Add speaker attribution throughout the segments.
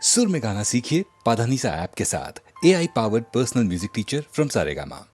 Speaker 1: सुर में गाना सीखिए पाधानीसा ऐप के साथ। AI powered personal music teacher from Saregama.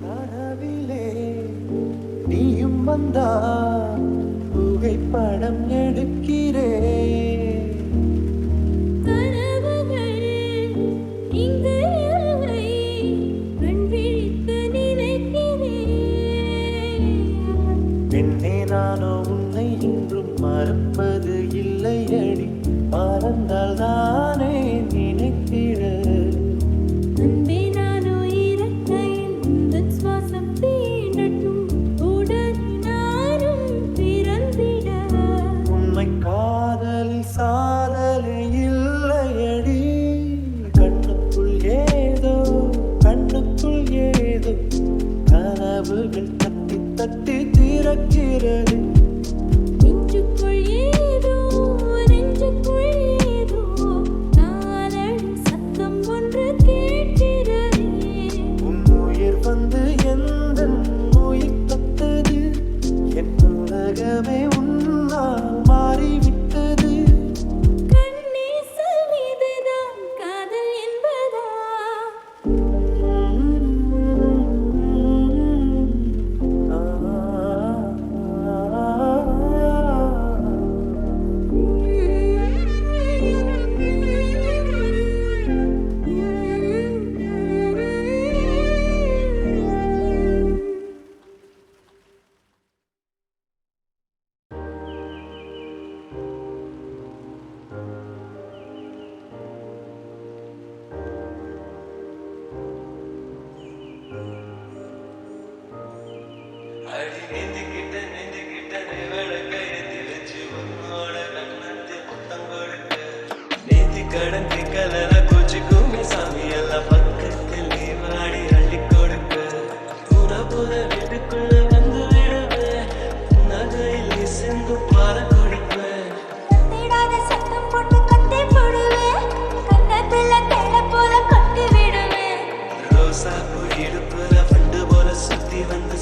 Speaker 2: கனவிலே நீயும் வந்தா புகைப்படம் எடுக்கிறேன். தட்டி திறக்கிறது.
Speaker 3: நெஞ்சுக்குள் ஏதோ நெஞ்சுக்குள் ஏதோ காலடி சத்தம் ஒன்று கேட்கிறதே.
Speaker 2: உன் உயிர் வந்து எந்தன் உயிர் தொட்டது. என் உலகமே உன்னால் மாறிவிட்டது.
Speaker 3: கண்ணீசல் மீதுதான் காதல் என்பதா?
Speaker 2: கடந்து கலர கோச்சுக்குமே சாமி எல்லாம் பக்கத்தில் நீ வாடி அள்ளி கொடுக்க. புற வீட்டுக்குள்ள வந்து விடுவேன். நகையில் நீ சென்று பால குடிப்பேன்.
Speaker 3: கத்திடாத சத்தம் போட்டு கத்தி போடுவேன். கண்ணத்துல தேட போல கொட்டி விடுவேன்.
Speaker 2: ரோசா பூ இடுப்புல பண்டு போல சுத்தி வந்து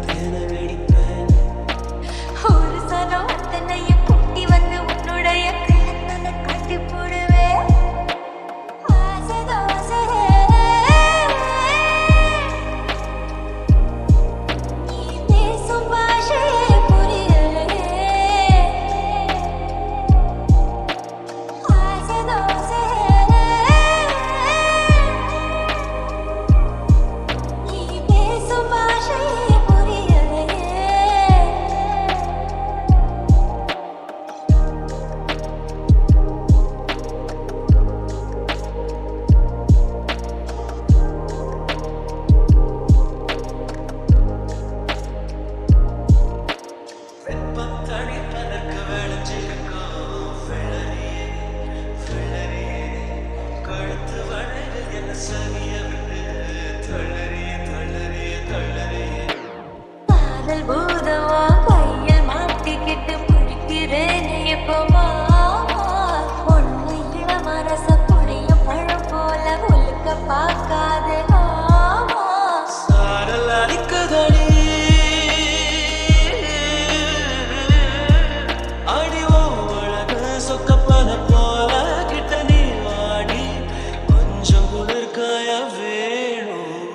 Speaker 2: தேன வெடிப்பேன்.
Speaker 3: ஒரு சனம் அத்தனையும் கூட்டி வந்து உன்னுடைய கண்ணத்துல கட்டி போடுவேன். ஆசை தோசை நீ பேசும் பாஷையே புரியலையே. ஆசை தோசை நீ பேசும் பாஷையே புரியலையே.
Speaker 2: வெப்பத்தடி பதற்கு வெளிச்சிருக்கும் ஃபிளரியே, ஃபிளரியே. கழுத்து வளைவில் என்ன சரிய விட்டு தளறிய தளறிய தளறிய.
Speaker 3: காதல் பூதமா கையில் மாட்டிக்கிட்டு பிடிக்கிறேனே இப்போ மாமா. ஒண்ணு இளமரச புரியும் பழம் போல உலுக்க பார்க்காதே மாமா.
Speaker 2: சாரல் அடிக்குதடி அடி அழகு சொக்கப்பன போல கிட்ட நீ வாடி. கொஞ்சம் குளிர்காய வேணும்.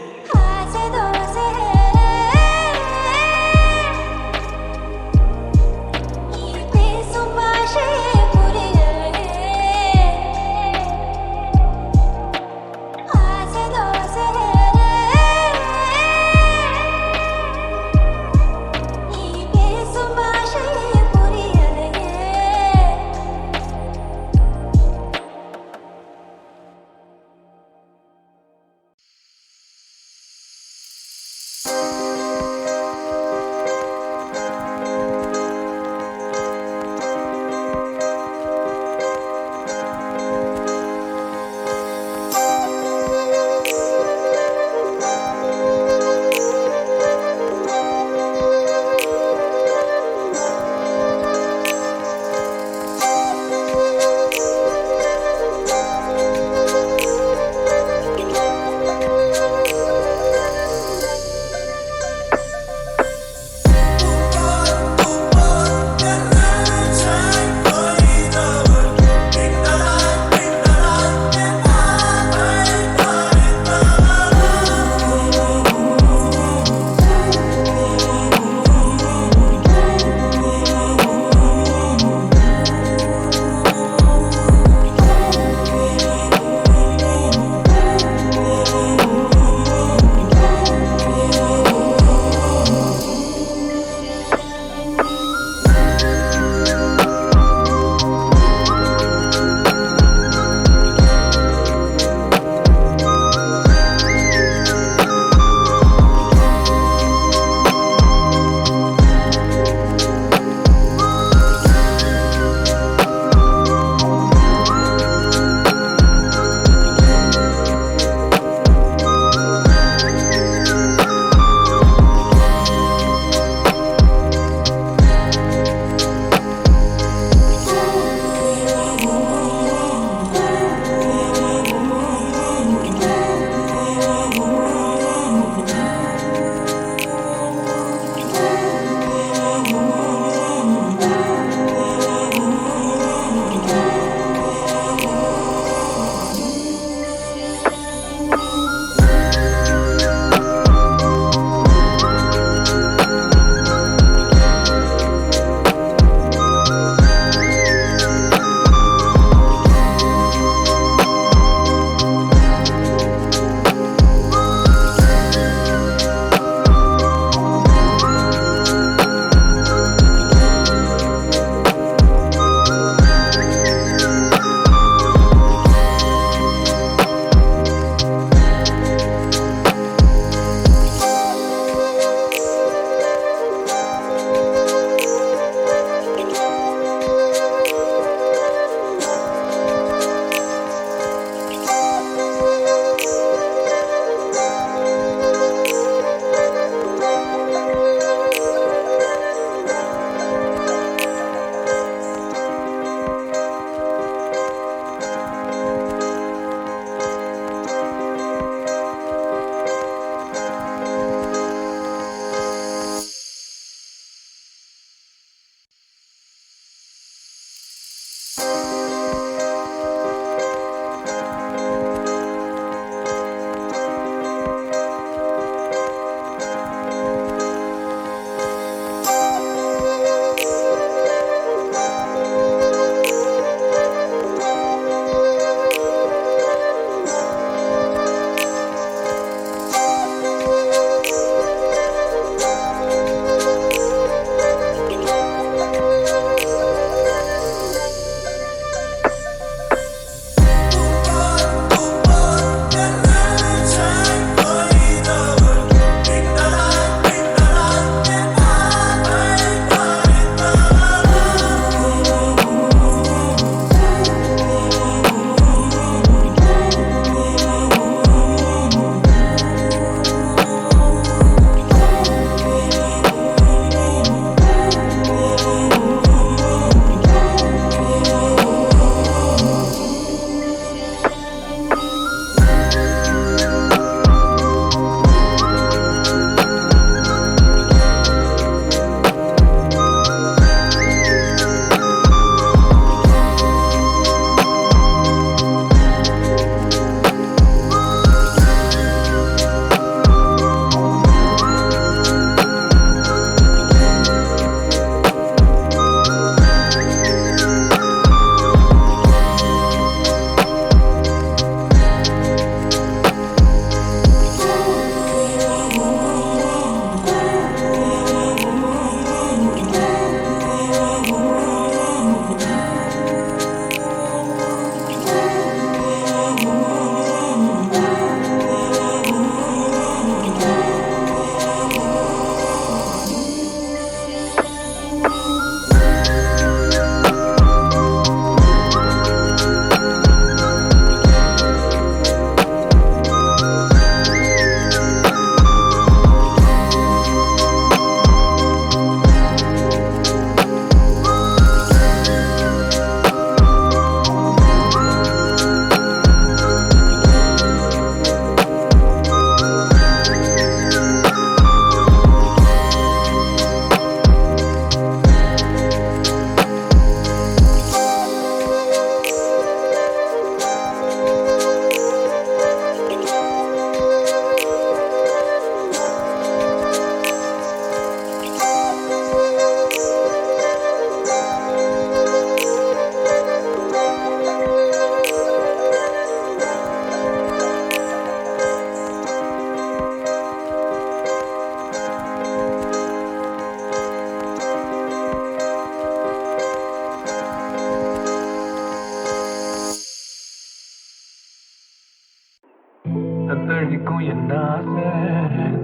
Speaker 4: கழிக்கும் என் ஆசை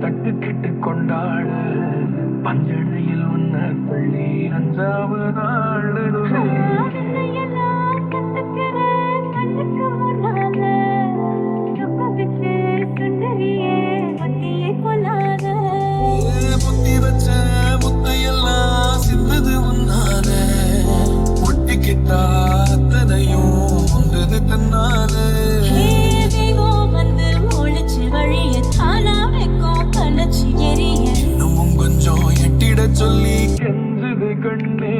Speaker 4: தட்டுக்கிட்டு கொண்டாட பஞ்சனையில் உன்ன பள்ளி அஞ்சாவது
Speaker 3: ஆசையெல்லாம் கத்துக்கிறேன் கண்ணுக்கு முன்னால துப்பதிச்சு சுந்தரியே வண்டியை கொள்ளாத
Speaker 4: புத்தி வச்ச முத்தையெல்லாம் சிந்தது உன்னால ஒட்டிக்கிட்டா அத்தனையும் வந்தது தன்னால
Speaker 3: தெய்வம் வந்து ஒழிச்சு வழிய தானா வைக்கும் கலச்சி எரிய
Speaker 4: இன்னமும் கொஞ்சம் எட்டிட சொல்லி கெஞ்சது கண்ணே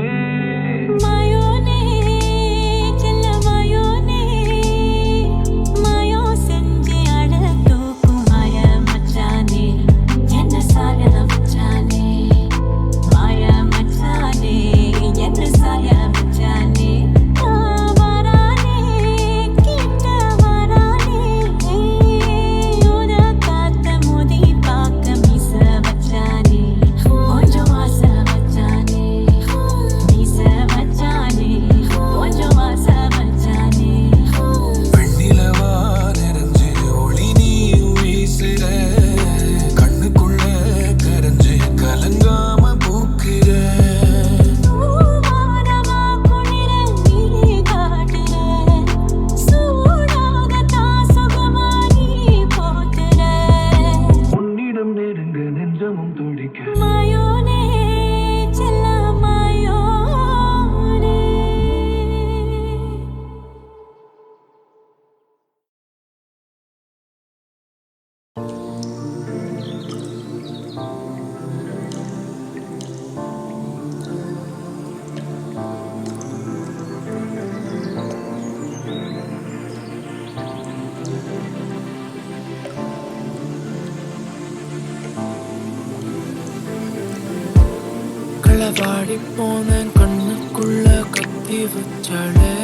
Speaker 3: மாயோனே செல்ல மாயோனே மாயோ செஞ்சு அட தூக்கும் மாய மச்சானே என்ன சாய மச்சானே மாய மச்சானே என்ன சாய மச்சானே வாரானே கிட்ட வாரானே யோத காத்த மோதி பார்க்க மீச மச்சானே கொஞ்சம் ஆசை மச்சானே மீச மச்சானே கொஞ்சம் ஆசை மச்சானே
Speaker 4: வெண்ணிலவா நிறைஞ்சு ஒளி நீ வீசுற கண்ணுக்குள்ள கரைஞ்சு கலங்காம பூக்குற
Speaker 3: வானமா குளிர நீ காட்டுற சூடாக தாசுகமா நீ போட்டுற
Speaker 4: உன்னிடம் நெருங்க நெஞ்சமும் துடிக்க
Speaker 3: மாயோனே செல்ல மாயோனே
Speaker 5: களவாடி போன கண்ணுக்குள்ள கத்தி வச்சாளே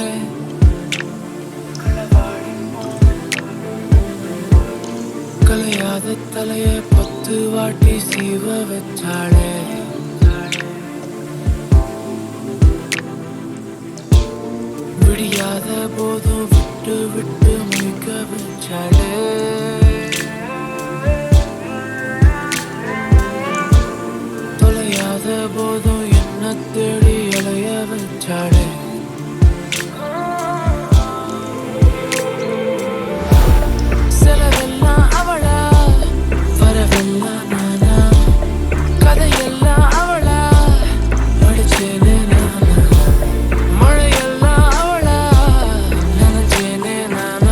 Speaker 5: கலையாத தலைய 10 வாட்டி சீவ வச்சாளே விடியாத போதும் விட்டு விட்டு முடிக்க வச்சாளே தொலையாத போதும் என்ன தேடி அலைய வச்சாளே செலவெல்லாம் அவளா வரவெல்லாம் நானா கதையெல்லாம் அவளா படிச்சேனே நானா மழையெல்லாம் அவளா நினைச்சேனே நானா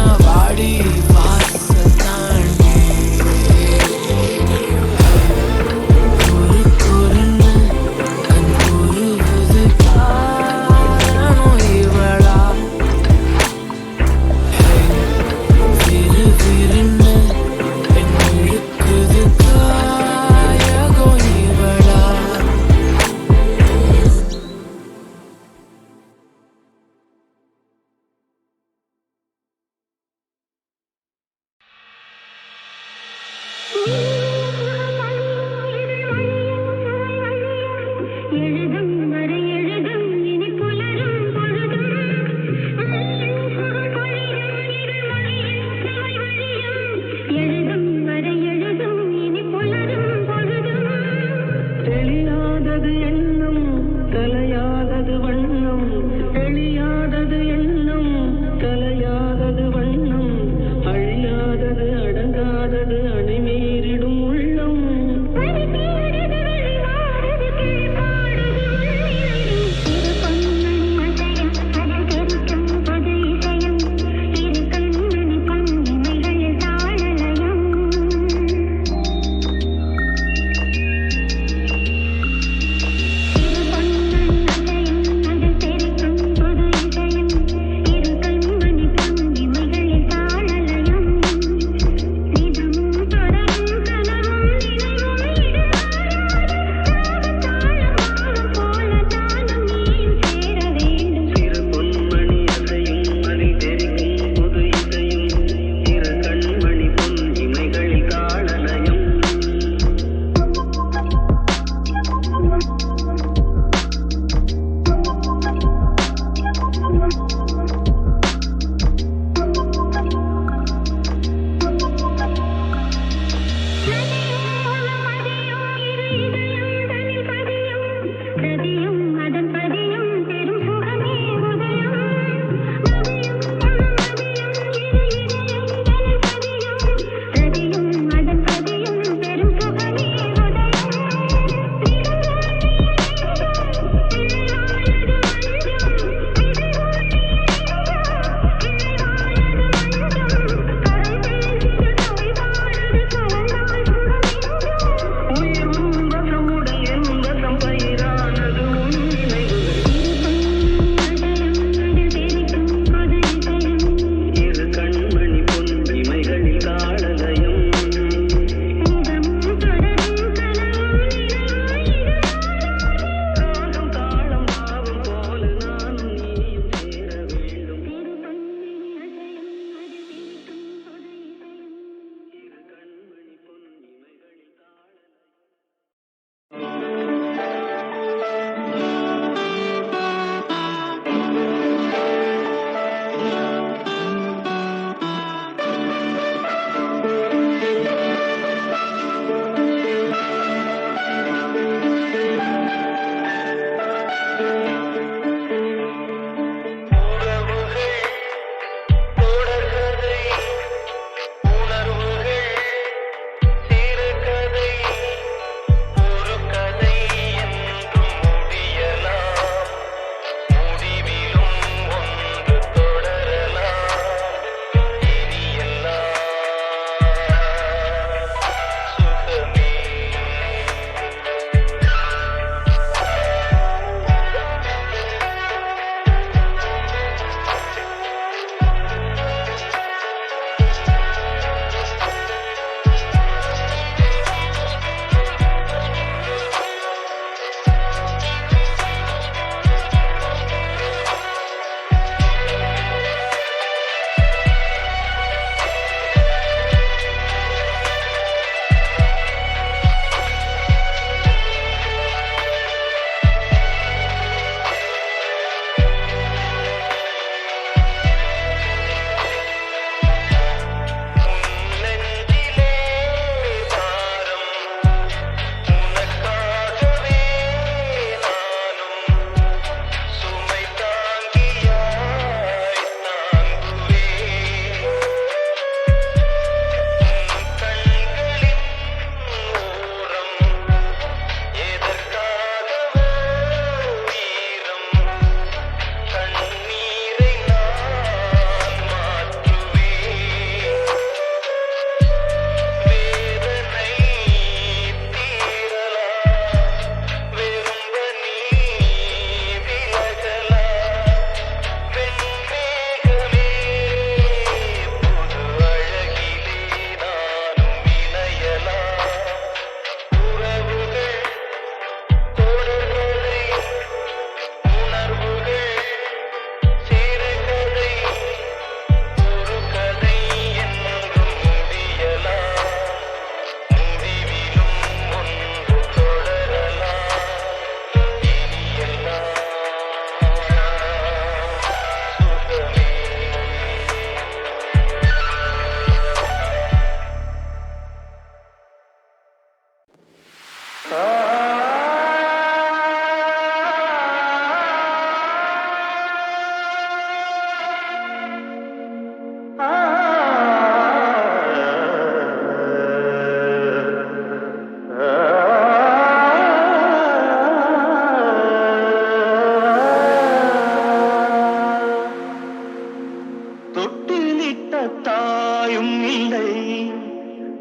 Speaker 2: தாயும் இல்லை,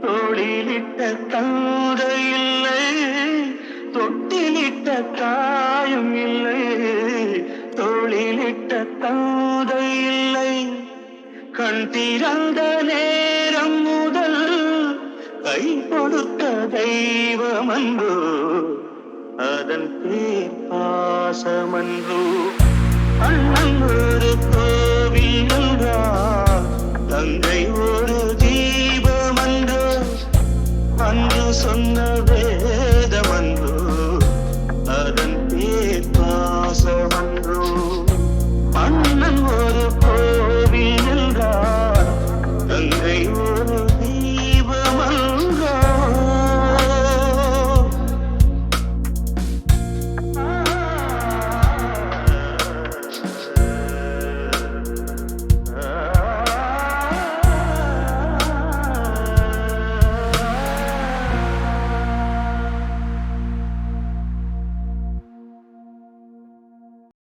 Speaker 2: தோளிலிட்ட தந்தை இல்லை, தொட்டிலிட்ட தாயும் இல்லை, தோளிலிட்ட தந்தை இல்லை. கண் திறந்த நேரம் முதல் கை கொடுத்த தெய்வமன்றோ, அதன் பேர் பாசமன்றோ. அண்ணன் ஒரு கோவில் என்றார், தங்கை